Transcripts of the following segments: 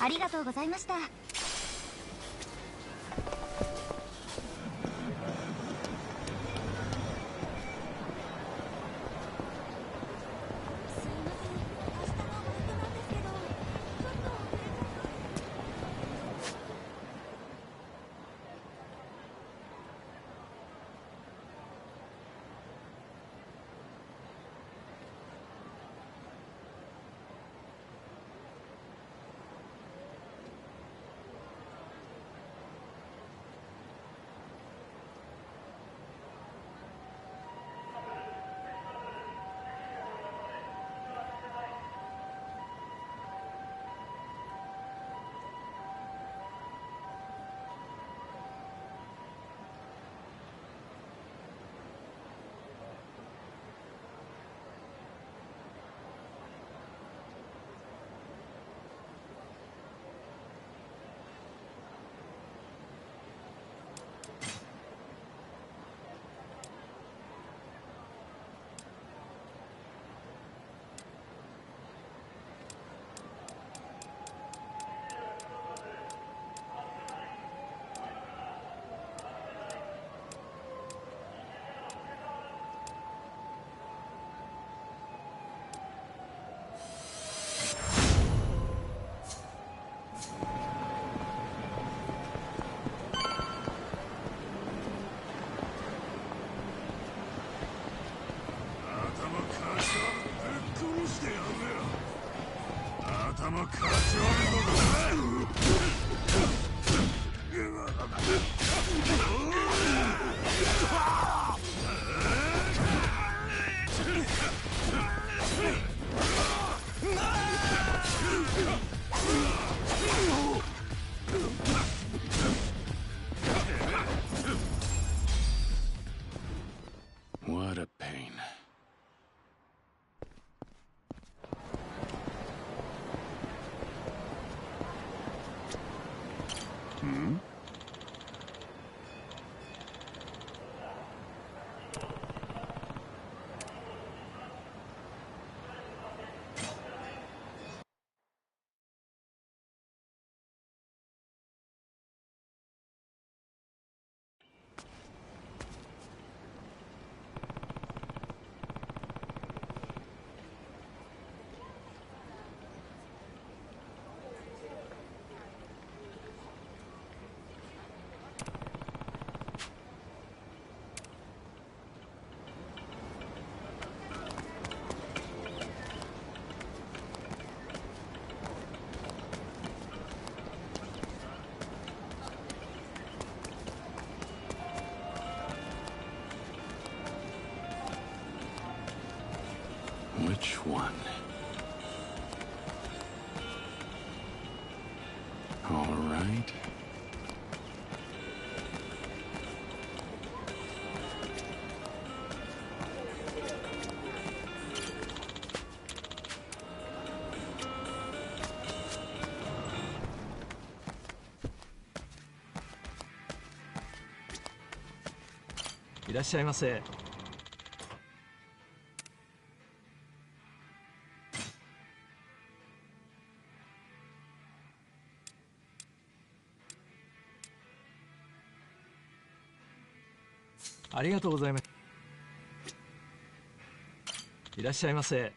ありがとうございました。What a pain. Hmm? 'Which one? All right.いらっしゃいませ。ありがとうございます。いらっしゃいませ。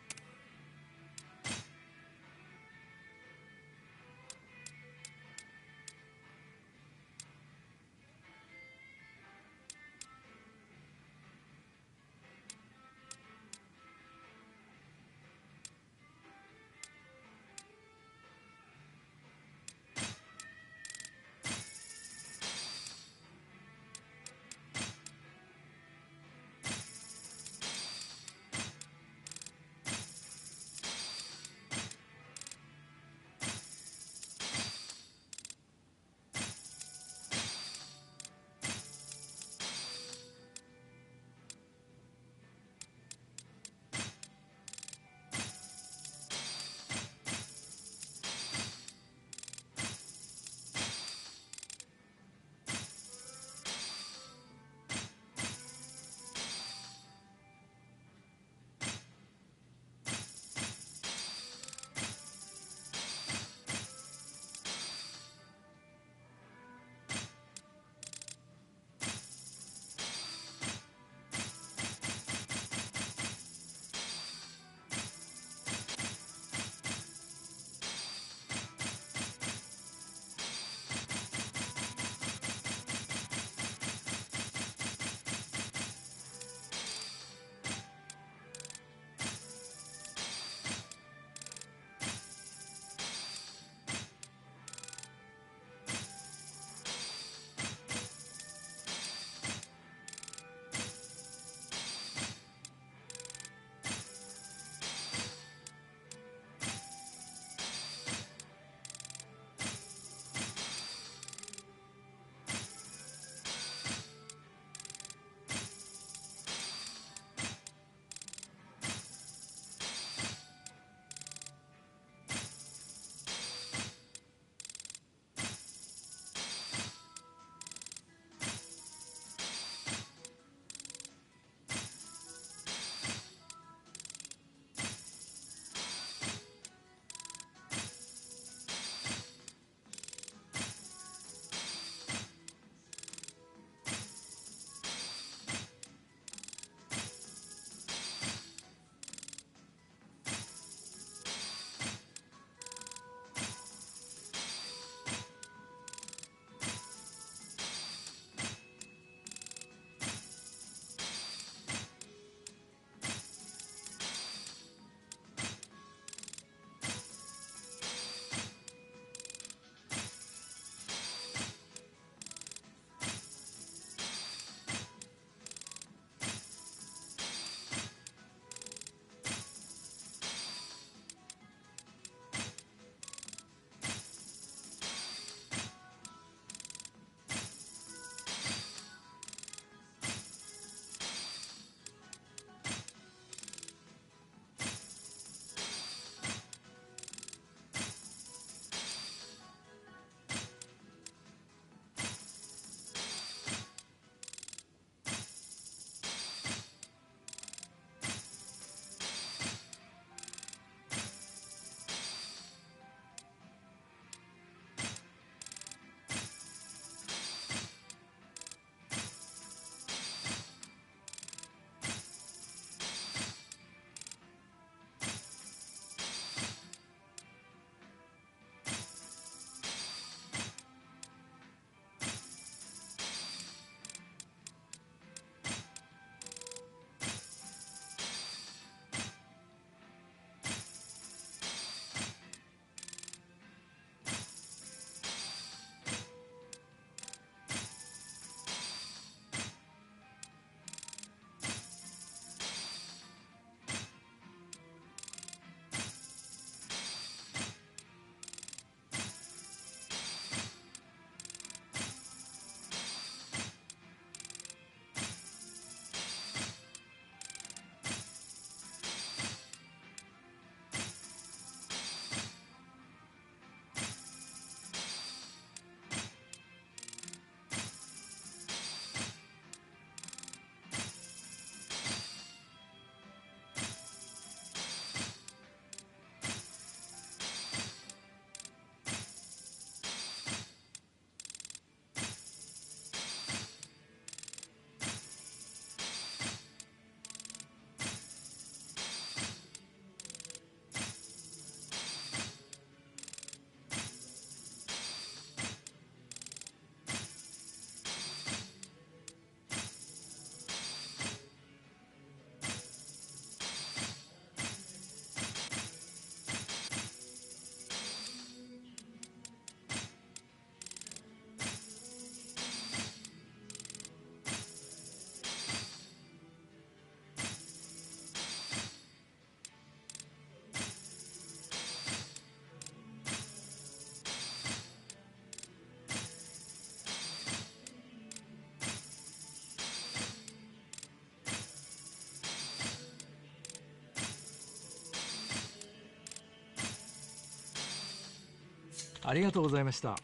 ありがとうございました。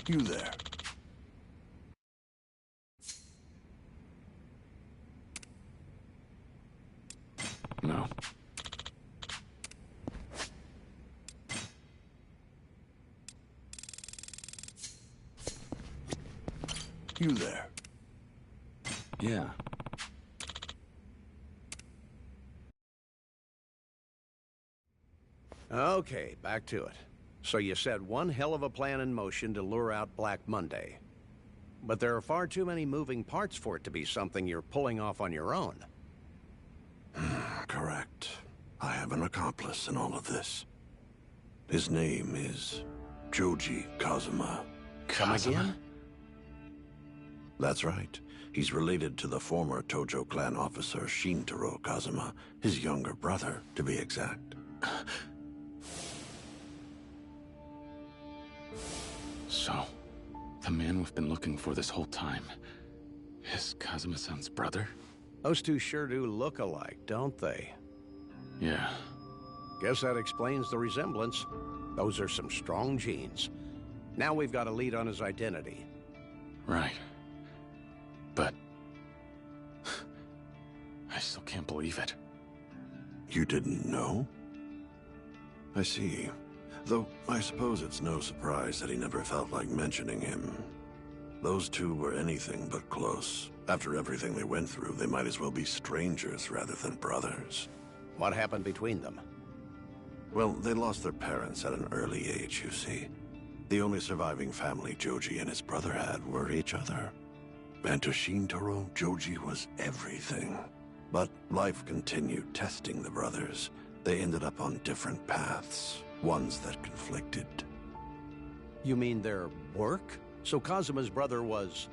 You there. No. You there. Yeah. Okay, back to it. So you set one hell of a plan in motion to lure out Black Monday. But there are far too many moving parts for it to be something you're pulling off on your own. Correct. I have an accomplice in all of this. His name is Joji Kazuma. Come again? That's right. He's related to the former Tojo clan officer Shintaro Kazuma, his younger brother, to be exact. So, the man we've been looking for this whole time is Kazuma-san's brother? Those two sure do look alike, don't they? Yeah. Guess that explains the resemblance. Those are some strong genes. Now we've got a lead on his identity. Right. But... I still can't believe it. You didn't know? I see. Though, I suppose it's no surprise that he never felt like mentioning him. Those two were anything but close. After everything they went through, they might as well be strangers rather than brothers. What happened between them? Well, they lost their parents at an early age, you see. The only surviving family Joji and his brother had were each other. And to Shintaro, Joji was everything. But life continued testing the brothers. They ended up on different paths, ones that conflicted. You mean their work? So Kazuma's brother was...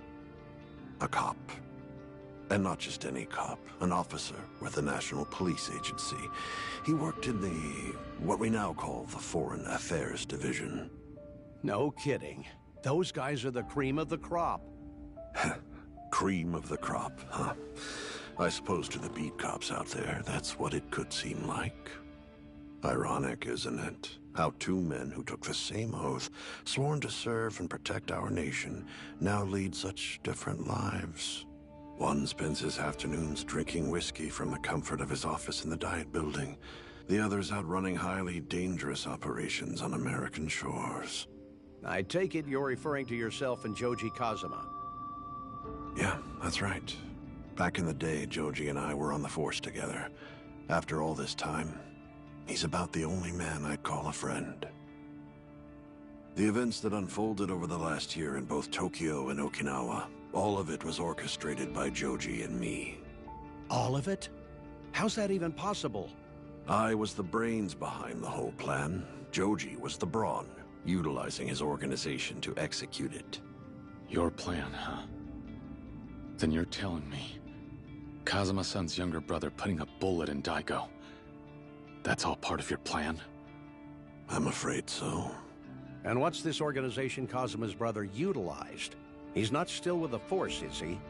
A cop. And not just any cop, an officer with the National Police Agency. He worked in what we now call the Foreign Affairs Division. No kidding. Those guys are the cream of the crop. Cream of the crop, huh? I suppose to the beat cops out there, that's what it could seem like. Ironic, isn't it? How two men who took the same oath, sworn to serve and protect our nation, now lead such different lives. One spends his afternoons drinking whiskey from the comfort of his office in the Diet Building. The other's out running highly dangerous operations on American shores. I take it you're referring to yourself and Joji Kazuma. Yeah, that's right. Back in the day, Joji and I were on the force together. After all this time, he's about the only man I'd call a friend. The events that unfolded over the last year in both Tokyo and Okinawa, all of it was orchestrated by Joji and me. All of it? How's that even possible? I was the brains behind the whole plan. Joji was the brawn, utilizing his organization to execute it. Your plan, huh? Then you're telling me Kazuma-san's younger brother putting a bullet in Daigo, that's all part of your plan? I'm afraid so. And what's this organization Kazuma's brother utilized? He's not still with the Force, is he?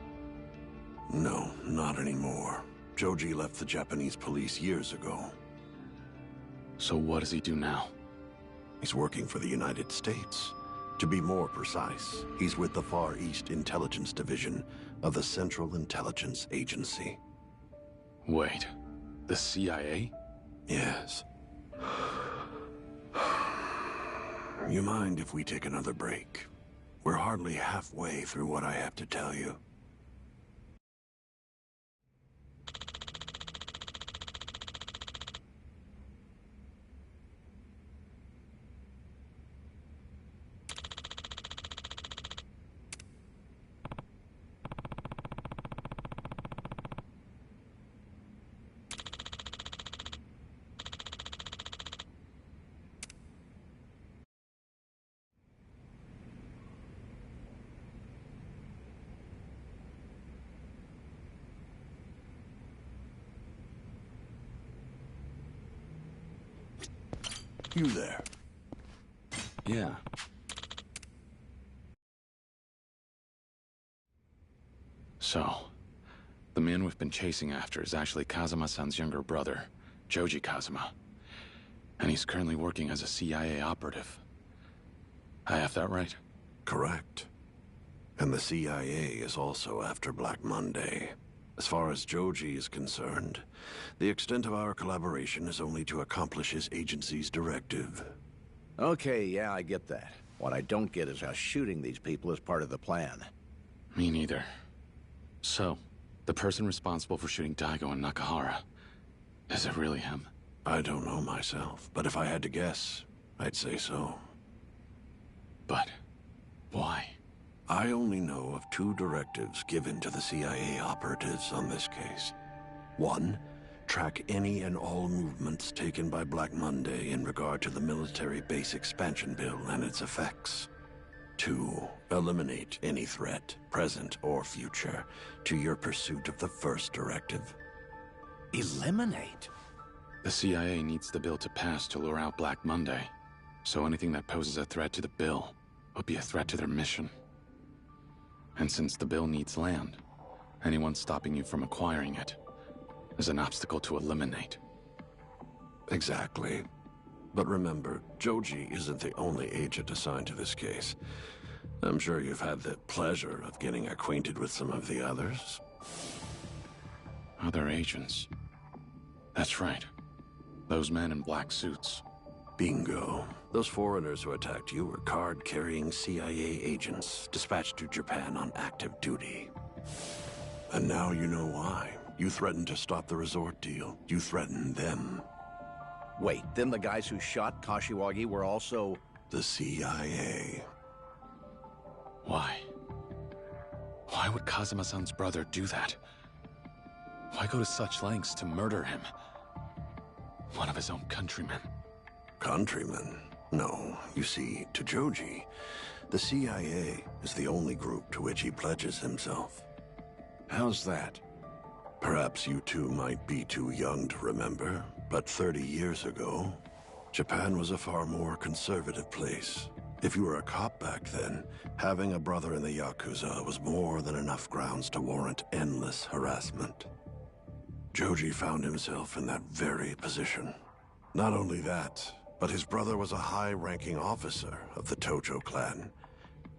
No, not anymore. Joji left the Japanese police years ago. So what does he do now? He's working for the United States. To be more precise, he's with the Far East Intelligence Division of the Central Intelligence Agency. Wait, the CIA? Yes. You mind if we take another break? We're hardly halfway through what I have to tell you. You there? Yeah. So, the man we've been chasing after is actually Kazuma-san's younger brother, Joji Kazuma. And he's currently working as a CIA operative. I have that right? Correct. And the CIA is also after Black Monday. As far as Joji is concerned, the extent of our collaboration is only to accomplish his agency's directive. Okay, yeah, I get that. What I don't get is how shooting these people is part of the plan. Me neither. So, the person responsible for shooting Daigo and Nakahara, is it really him? I don't know myself, but if I had to guess, I'd say so. But, why? I only know of two directives given to the CIA operatives on this case. One, track any and all movements taken by Black Monday in regard to the military base expansion bill and its effects. Two, eliminate any threat, present or future, to your pursuit of the first directive. Eliminate? The CIA needs the bill to pass to lure out Black Monday. So anything that poses a threat to the bill would be a threat to their mission. And since the bill needs land, anyone stopping you from acquiring it is an obstacle to eliminate. Exactly. But remember, Joji isn't the only agent assigned to this case. I'm sure you've had the pleasure of getting acquainted with some of the others. Other agents. That's right. Those men in black suits. Bingo. Those foreigners who attacked you were card-carrying CIA agents dispatched to Japan on active duty. And now you know why. You threatened to stop the resort deal. You threatened them. Wait, then the guys who shot Kashiwagi were also... The CIA. Why? Why would Kazuma-san's brother do that? Why go to such lengths to murder him? One of his own countrymen. Countrymen? No. You see, to Joji, the CIA is the only group to which he pledges himself. How's that? Perhaps you two might be too young to remember, but 30 years ago, Japan was a far more conservative place. If you were a cop back then, having a brother in the Yakuza was more than enough grounds to warrant endless harassment. Joji found himself in that very position. Not only that, but his brother was a high-ranking officer of the Tojo clan.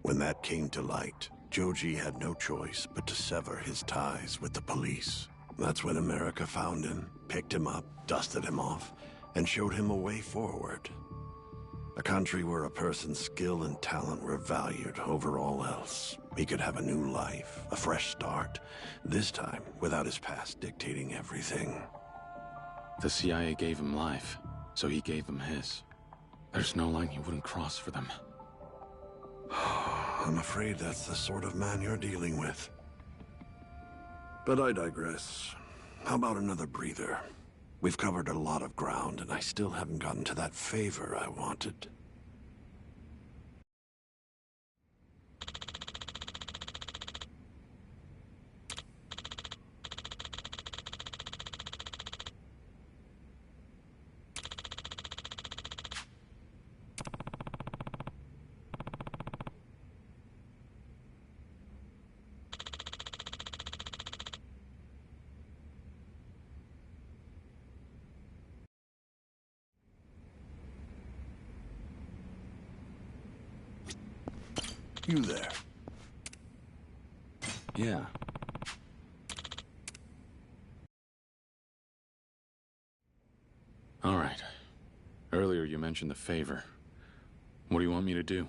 When that came to light, Joji had no choice but to sever his ties with the police. That's when America found him, picked him up, dusted him off, and showed him a way forward. A country where a person's skill and talent were valued over all else. He could have a new life, a fresh start, this time without his past dictating everything. The CIA gave him life, so he gave them his. There's no line he wouldn't cross for them. I'm afraid that's the sort of man you're dealing with. But I digress. How about another breather? We've covered a lot of ground, and I still haven't gotten to that favor I wanted. You there? Yeah. All right. Earlier you mentioned the favor. What do you want me to do?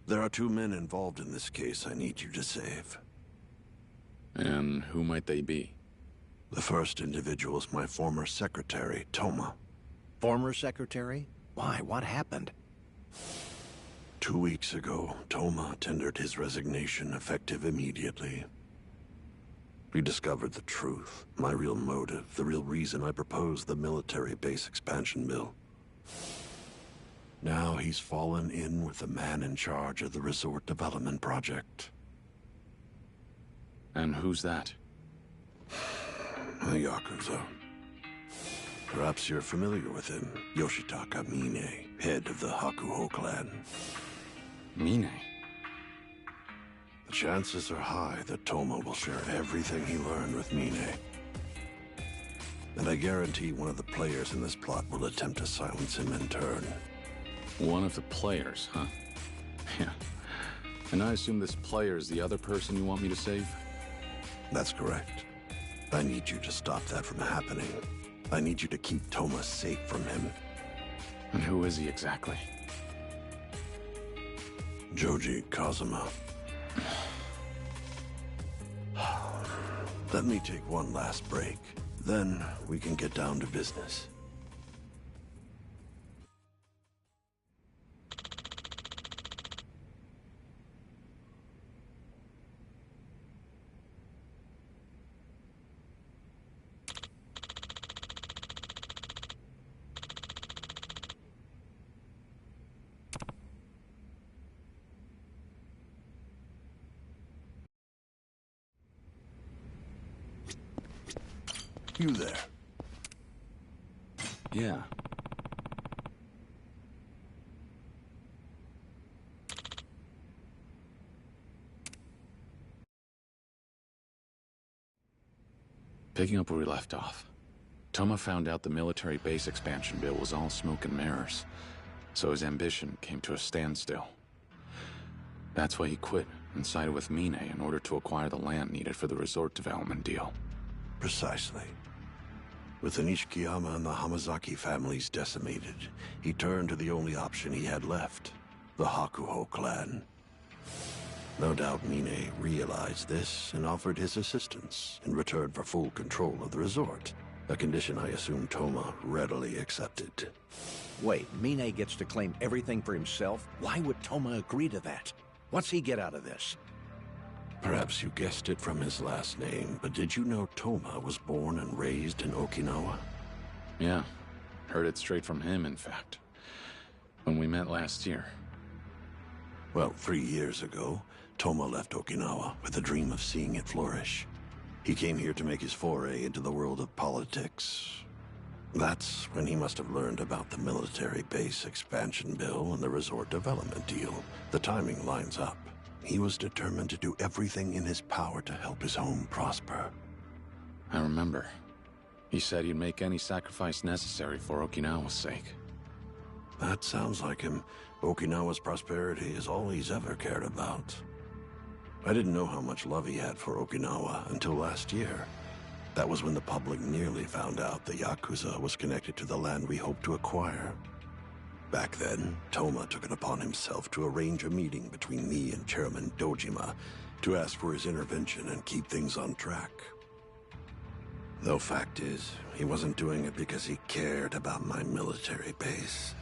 There are 2 men involved in this case I need you to save. And who might they be? The first individual is my former secretary, Toma. Former secretary? Why? What happened? 2 weeks ago, Toma tendered his resignation, effective immediately. We discovered the truth, my real motive, the real reason I proposed the military base expansion bill. Now he's fallen in with the man in charge of the resort development project. And who's that? A Yakuza. Perhaps you're familiar with him, Yoshitaka Mine, head of the Hakuho clan. Mine? The chances are high that Toma will share everything he learned with Mine. And I guarantee one of the players in this plot will attempt to silence him in turn. One of the players, huh? Yeah. And I assume this player is the other person you want me to save? That's correct. I need you to stop that from happening. I need you to keep Toma safe from him. And who is he exactly? Joji Kazuma. Let me take one last break. Then we can get down to business. You there? Yeah. Picking up where we left off. Toma found out the military base expansion bill was all smoke and mirrors, so his ambition came to a standstill. That's why he quit and sided with Mine in order to acquire the land needed for the resort development deal. Precisely. With the Nishikiyama and the Hamazaki families decimated, he turned to the only option he had left, the Hakuho clan. No doubt Mine realized this and offered his assistance in return for full control of the resort, a condition I assume Toma readily accepted. Wait, Mine gets to claim everything for himself? Why would Toma agree to that? What's he get out of this? Perhaps you guessed it from his last name, but did you know Toma was born and raised in Okinawa? Yeah, heard it straight from him, in fact. When we met last year. Well, 3 years ago, Toma left Okinawa with the dream of seeing it flourish. He came here to make his foray into the world of politics. That's when he must have learned about the military base expansion bill and the resort development deal. The timing lines up. He was determined to do everything in his power to help his home prosper. I remember. He said he'd make any sacrifice necessary for Okinawa's sake. That sounds like him. Okinawa's prosperity is all he's ever cared about. I didn't know how much love he had for Okinawa until last year. That was when the public nearly found out the Yakuza was connected to the land we hoped to acquire. Back then, Toma took it upon himself to arrange a meeting between me and Chairman Dojima to ask for his intervention and keep things on track. Though fact is, he wasn't doing it because he cared about my military base.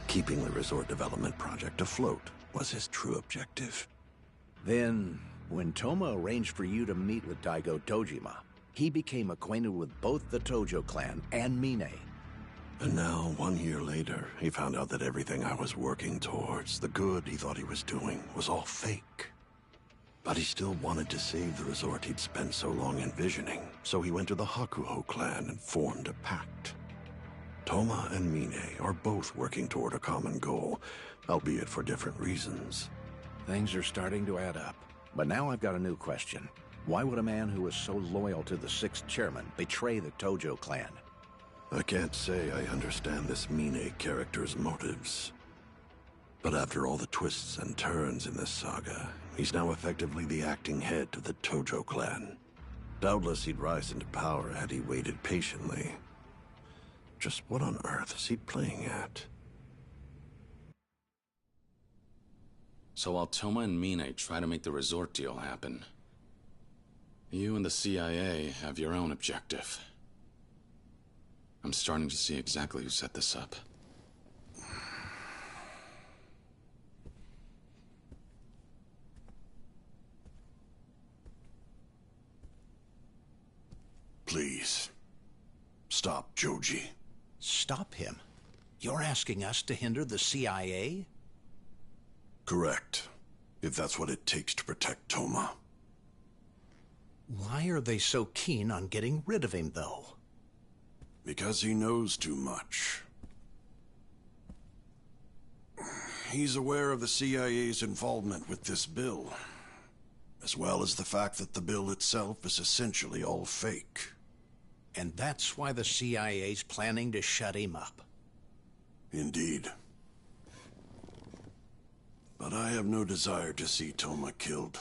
Keeping the resort development project afloat was his true objective. Then, when Toma arranged for you to meet with Daigo Dojima, he became acquainted with both the Tojo clan and Mine. And now, 1 year later, he found out that everything I was working towards, the good he thought he was doing, was all fake. But he still wanted to save the resort he'd spent so long envisioning, so he went to the Hakuho clan and formed a pact. Toma and Mine are both working toward a common goal, albeit for different reasons. Things are starting to add up. But now I've got a new question. Why would a man who was so loyal to the 6th chairman betray the Tojo clan? I can't say I understand this Mine character's motives. But after all the twists and turns in this saga, he's now effectively the acting head of the Tojo clan. Doubtless he'd rise into power had he waited patiently. Just what on earth is he playing at? So while Toma and Mine try to make the resort deal happen, you and the CIA have your own objective. I'm starting to see exactly who set this up. Please, stop Joji. Stop him? You're asking us to hinder the CIA? Correct. If that's what it takes to protect Toma. Why are they so keen on getting rid of him, though? Because he knows too much. He's aware of the CIA's involvement with this bill, as well as the fact that the bill itself is essentially all fake. And that's why the CIA's planning to shut him up. Indeed. But I have no desire to see Toma killed.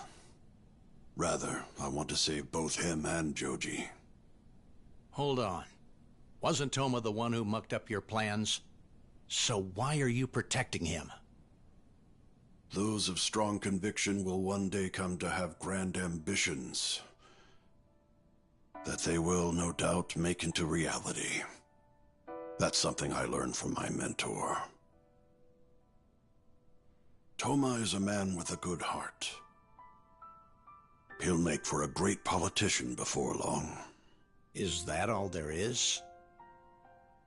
Rather, I want to save both him and Joji. Hold on. Wasn't Toma the one who mucked up your plans? So why are you protecting him? Those of strong conviction will one day come to have grand ambitions that they will, no doubt, make into reality. That's something I learned from my mentor. Toma is a man with a good heart. He'll make for a great politician before long. Is that all there is?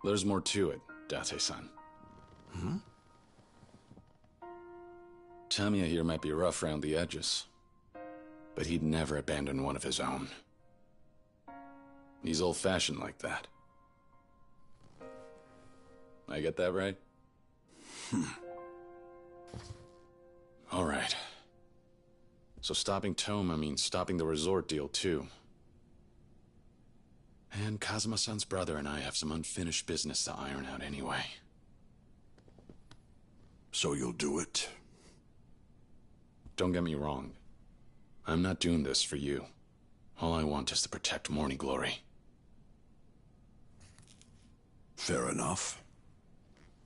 There's more to it, Date-san. Tamiya here might be rough around the edges, but he'd never abandon one of his own. He's old-fashioned like that. I get that right? All right. So stopping Toma means stopping the resort deal, too. And Kazuma-san's brother and I have some unfinished business to iron out anyway. So you'll do it? Don't get me wrong. I'm not doing this for you. All I want is to protect Morning Glory. Fair enough.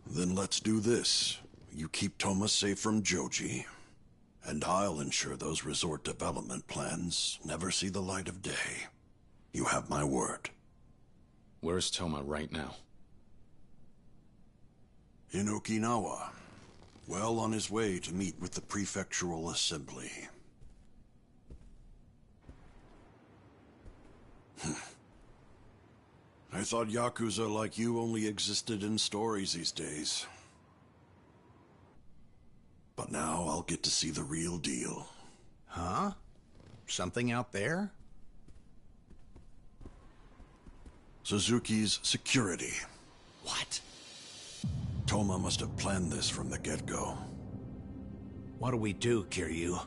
Then let's do this. You keep Toma safe from Joji, and I'll ensure those resort development plans never see the light of day. You have my word. Where's Toma right now? In Okinawa. Well on his way to meet with the prefectural assembly. I thought Yakuza like you only existed in stories these days. But now I'll get to see the real deal. Huh? Something out there? Suzuki's security. What? Toma must have planned this from the get-go. What do we do, Kiryu?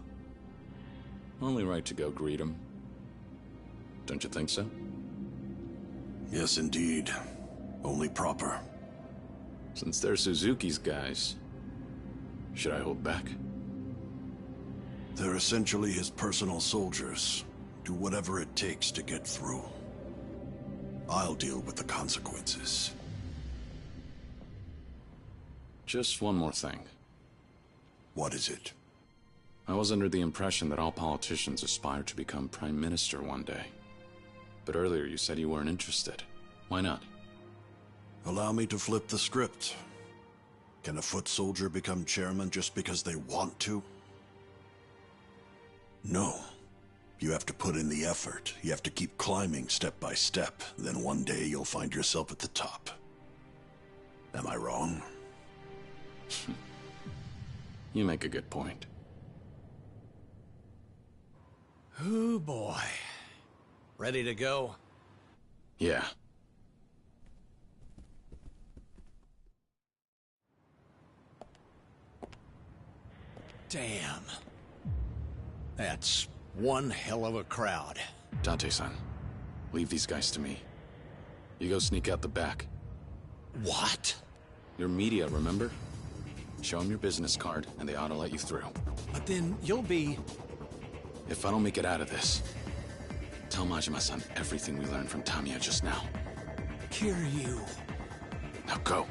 Only right to go greet him. Don't you think so? Yes, indeed. Only proper. Since they're Suzuki's guys, should I hold back? They're essentially his personal soldiers. Do whatever it takes to get through. I'll deal with the consequences. Just one more thing. What is it? I was under the impression that all politicians aspire to become prime minister one day. But earlier you said you weren't interested. Why not? Allow me to flip the script. Can a foot soldier become chairman just because they want to? No. You have to put in the effort. You have to keep climbing step by step. Then one day you'll find yourself at the top. Am I wrong? You make a good point. Oh boy. Ready to go? Yeah. Damn. That's one hell of a crowd. Date-san, leave these guys to me. You go sneak out the back. What? Your media, remember? Show them your business card, and they ought to let you through. But then you'll be... If I don't make it out of this, tell Majima-san everything we learned from Tamiya just now. Kiryu. Now go.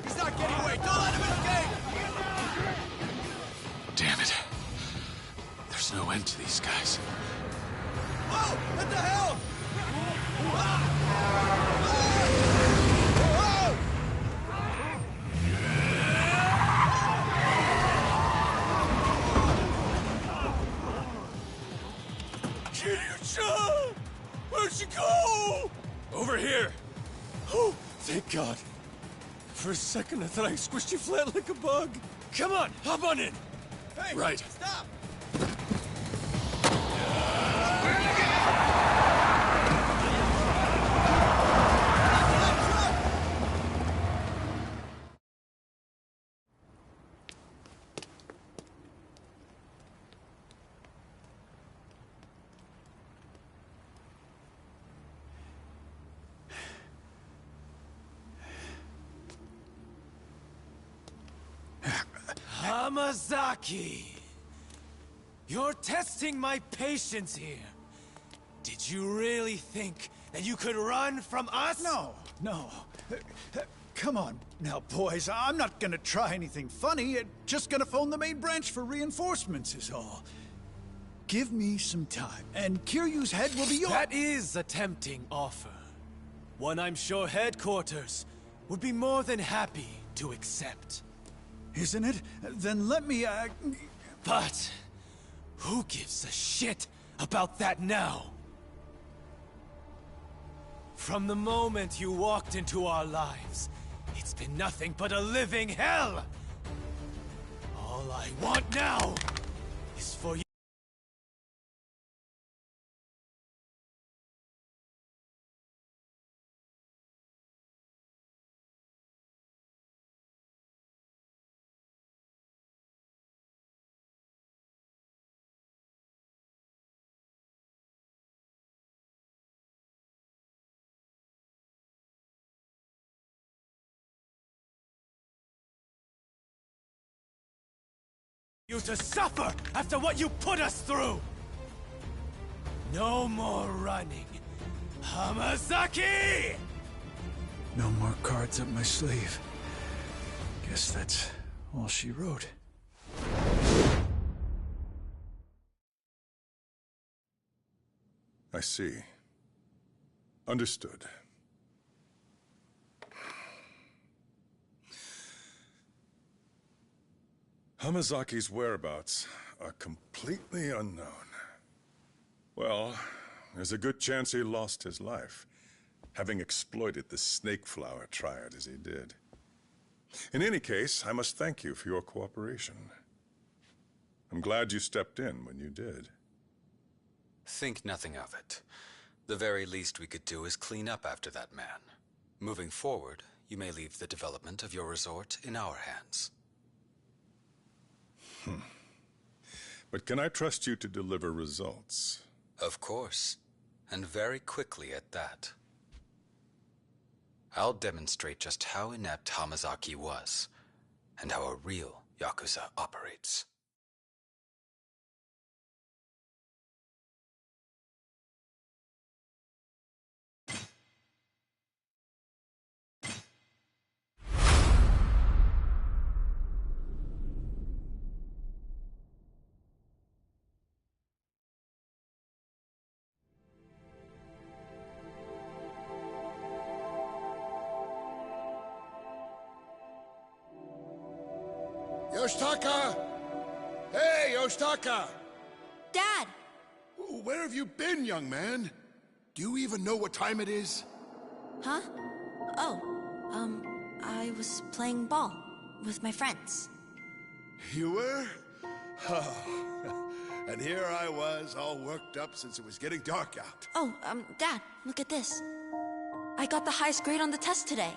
He's not getting away! Don't let him escape! Damn it. There's no end to these guys. Whoa! What the hell? Kiryu-chan! Where'd she go? Over here. Oh, thank God. For a second, I thought I squished you flat like a bug. Come on, hop on in. Hey, Right. Stop! Hamazaki! You're testing my patience here. Did you really think that you could run from us? No. Come on now, boys. I'm not gonna try anything funny. Just gonna phone the main branch for reinforcements is all. Give me some time, and Kiryu's head will be yours. That is a tempting offer. One I'm sure headquarters would be more than happy to accept. Isn't it? Then let me, But who gives a shit about that now? From the moment you walked into our lives, it's been nothing but a living hell! All I want now is for you You to suffer after what you put us through! No more running, Hamazaki! No more cards up my sleeve. Guess that's all she wrote. I see. Understood. Hamazaki's whereabouts are completely unknown. Well, there's a good chance he lost his life, having exploited the Snake Flower Triad as he did. In any case, I must thank you for your cooperation. I'm glad you stepped in when you did. Think nothing of it. The very least we could do is clean up after that man. Moving forward, you may leave the development of your resort in our hands. But can I trust you to deliver results? Of course, and very quickly at that. I'll demonstrate just how inept Hamazaki was, and how a real Yakuza operates. Yoshitaka! Hey, Yoshitaka! Dad! Where have you been, young man? Do you even know what time it is? Huh? Oh, I was playing ball with my friends. You were? Oh. And here I was, all worked up since it was getting dark out. Oh, Dad, look at this. I got the highest grade on the test today.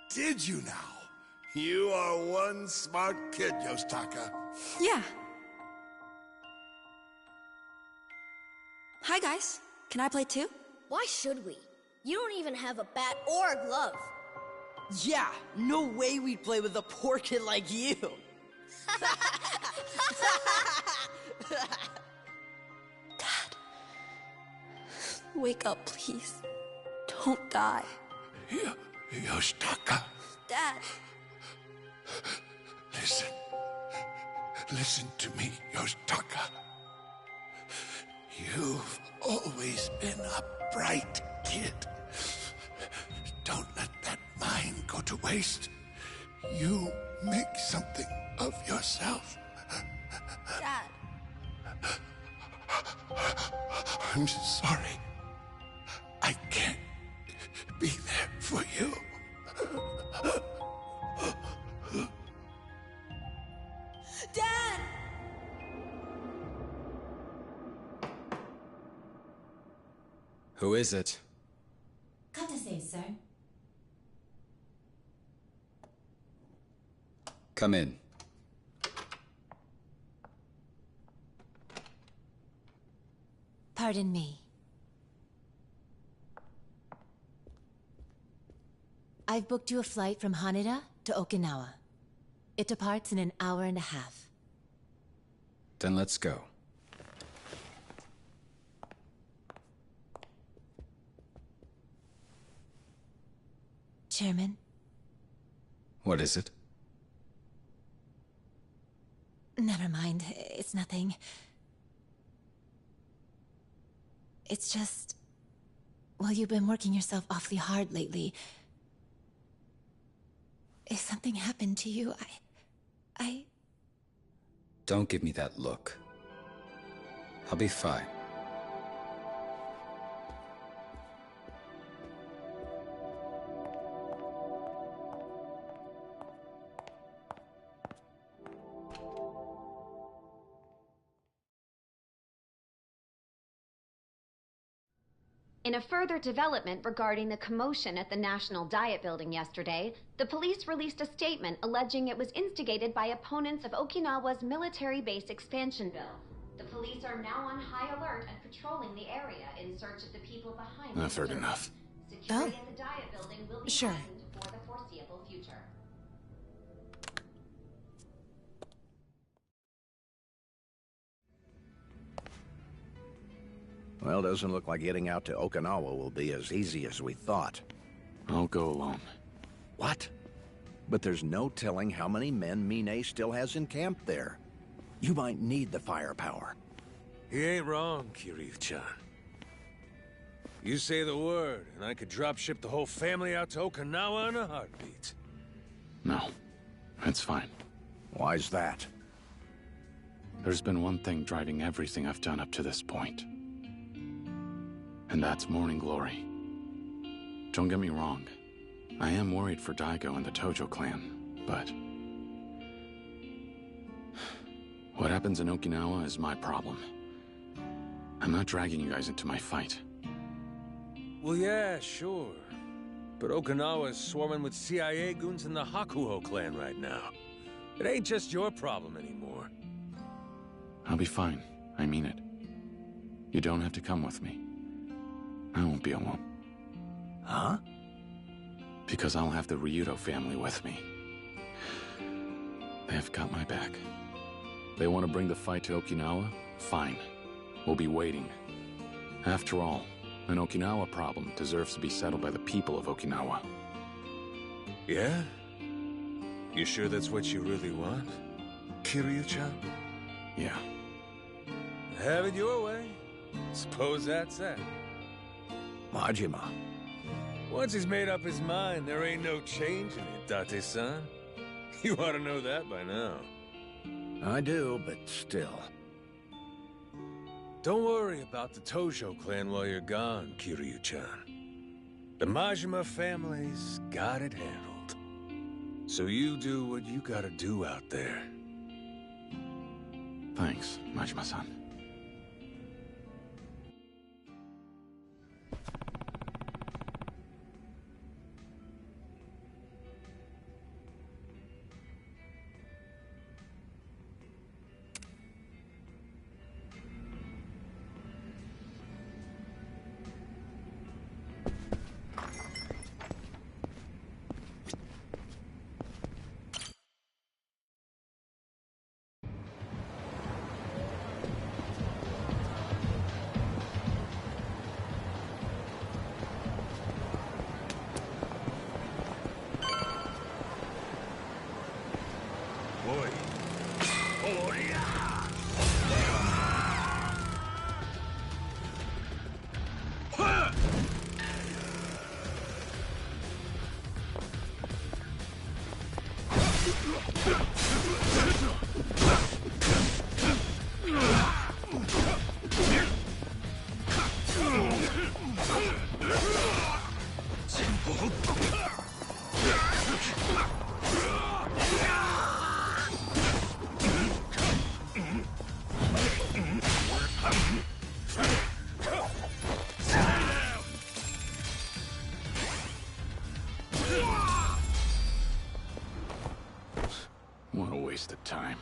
Did you now? You are one smart kid, Yoshitaka. Yeah. Hi, guys. Can I play too? Why should we? You don't even have a bat or a glove. Yeah, no way we'd play with a poor kid like you. Dad. Wake up, please. Don't die. Yoshitaka. Dad. Listen. Listen to me, Yoshitaka. You've always been a bright kid. Don't let that mind go to waste. You make something of yourself. Dad. I'm sorry. I can't be there for you. Dad! Who is it? Katase, sir. Come in. Pardon me. I've booked you a flight from Haneda to Okinawa. It departs in an hour and a half. Then let's go. Chairman? What is it? Never mind. It's nothing. It's just... well, you've been working yourself awfully hard lately. If something happened to you, I... Don't give me that look. I'll be fine. In a further development regarding the commotion at the National Diet Building yesterday, the police released a statement alleging it was instigated by opponents of Okinawa's military base expansion bill. The police are now on high alert and patrolling the area in search of the people behind I've heard enough. Security at the Diet Building will be Sure. heightened for the foreseeable future. Well, doesn't look like getting out to Okinawa will be as easy as we thought. I'll go alone. What? But there's no telling how many men Mine still has in camp there. You might need the firepower. He ain't wrong, Kiryu-chan. You say the word, and I could drop ship the whole family out to Okinawa in a heartbeat. No, it's fine. Why's that? There's been one thing driving everything I've done up to this point. And that's Morning Glory. Don't get me wrong. I am worried for Daigo and the Tojo clan, but... what happens in Okinawa is my problem. I'm not dragging you guys into my fight. Well, yeah, sure. But Okinawa's swarming with CIA goons in the Hakuho clan right now. It ain't just your problem anymore. I'll be fine. I mean it. You don't have to come with me. I won't be alone. Huh? Because I'll have the Ryudo family with me. They've got my back. They want to bring the fight to Okinawa? Fine. We'll be waiting. After all, an Okinawa problem deserves to be settled by the people of Okinawa. Yeah? You sure that's what you really want, Kiryu-chan? Yeah. Have it your way. Suppose that's that. Majima. Once he's made up his mind, there ain't no changing it, Date-san. You ought to know that by now. I do, but still. Don't worry about the Tojo clan while you're gone, Kiryu-chan. The Majima family's got it handled. So you do what you gotta do out there. Thanks, Majima-san. What a waste of time.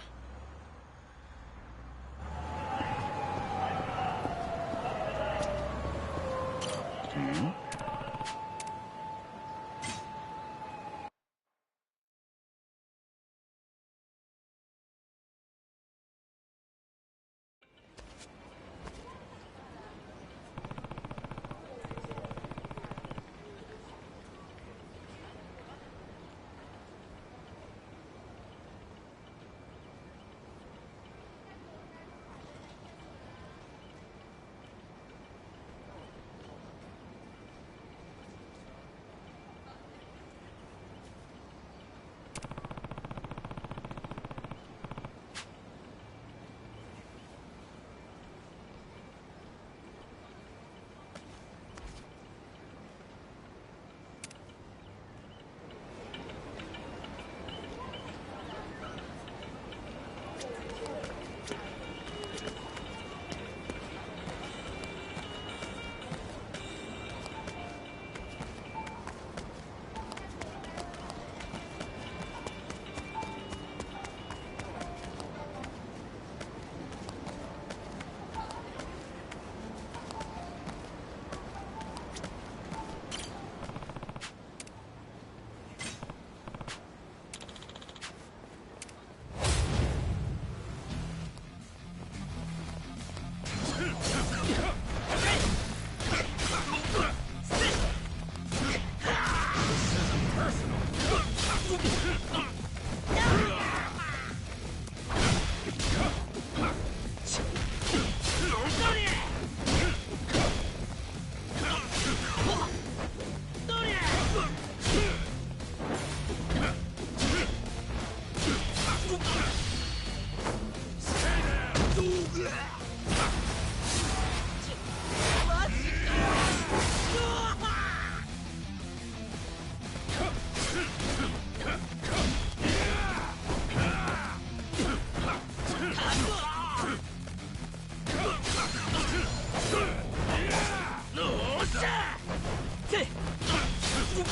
の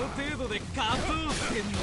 程度でカプーってんの。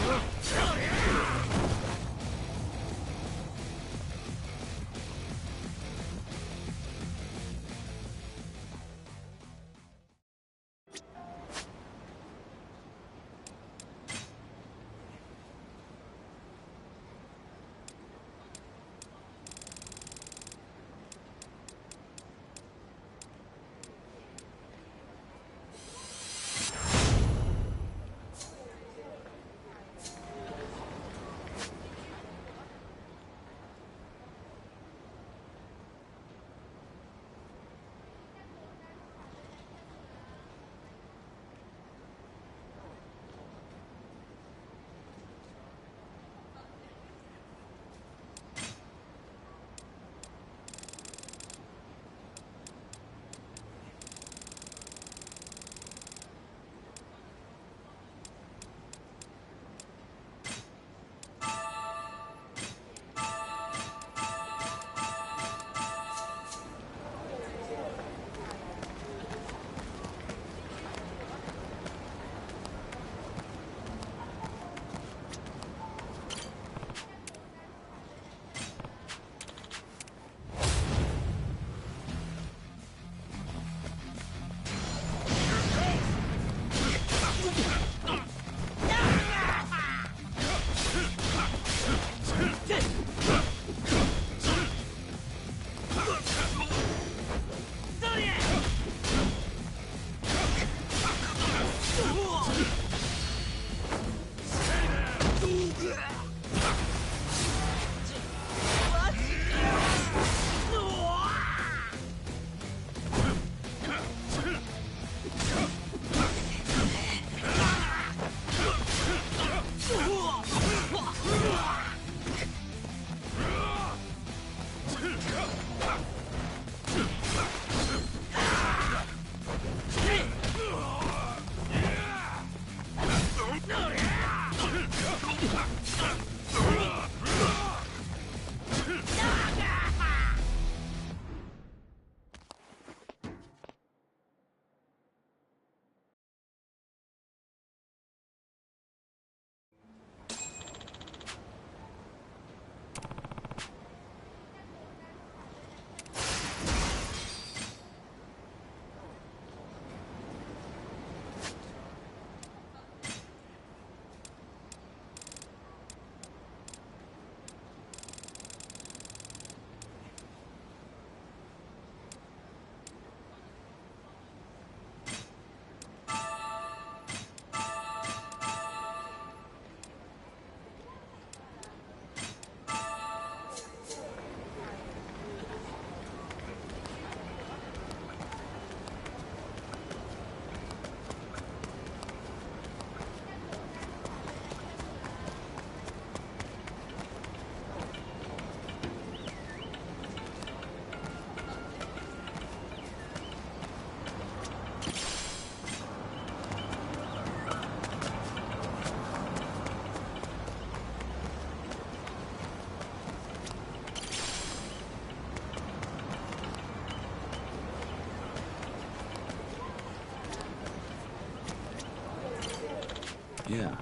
Yeah.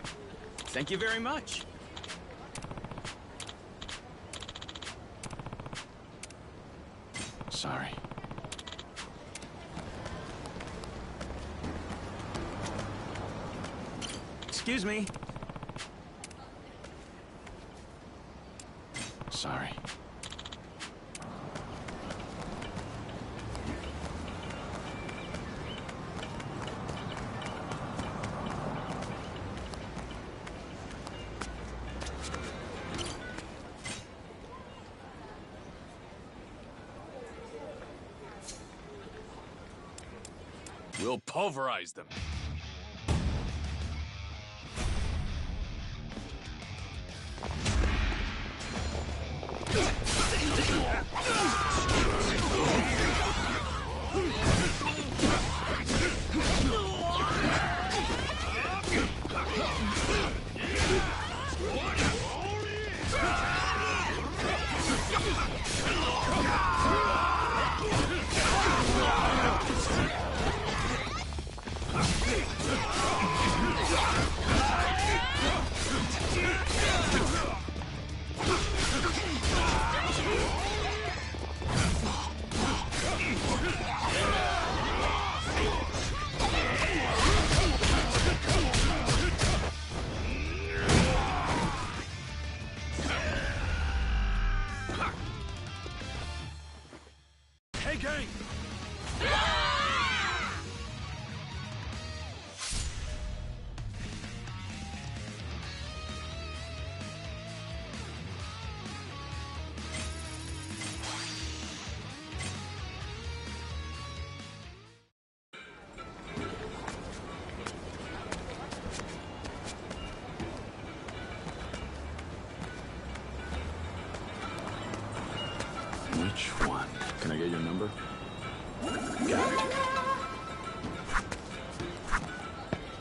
Thank you very much. Sorry. Excuse me. Sorry. We'll pulverize them.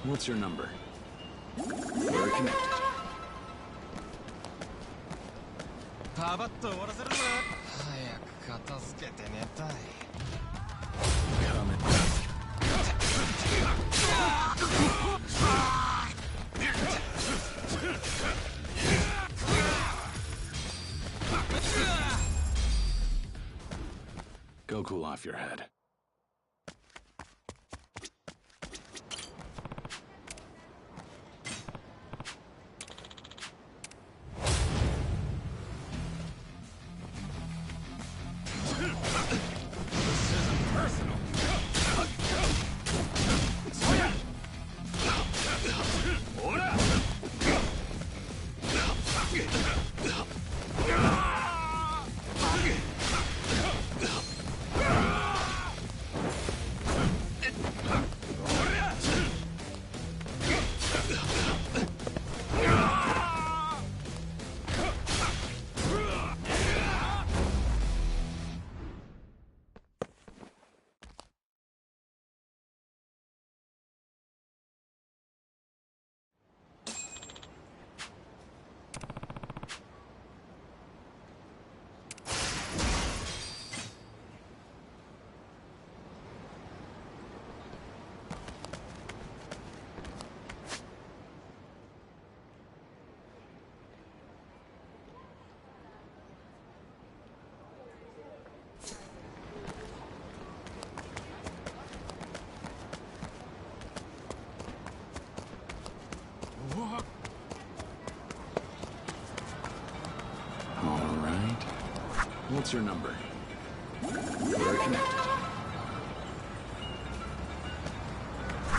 What's your number? We're connected. パパッと終わらせるぞ。早く片付けて寝たい。Go cool off your head. What's your number? We're connected.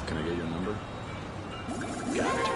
Can I get your number? Got it.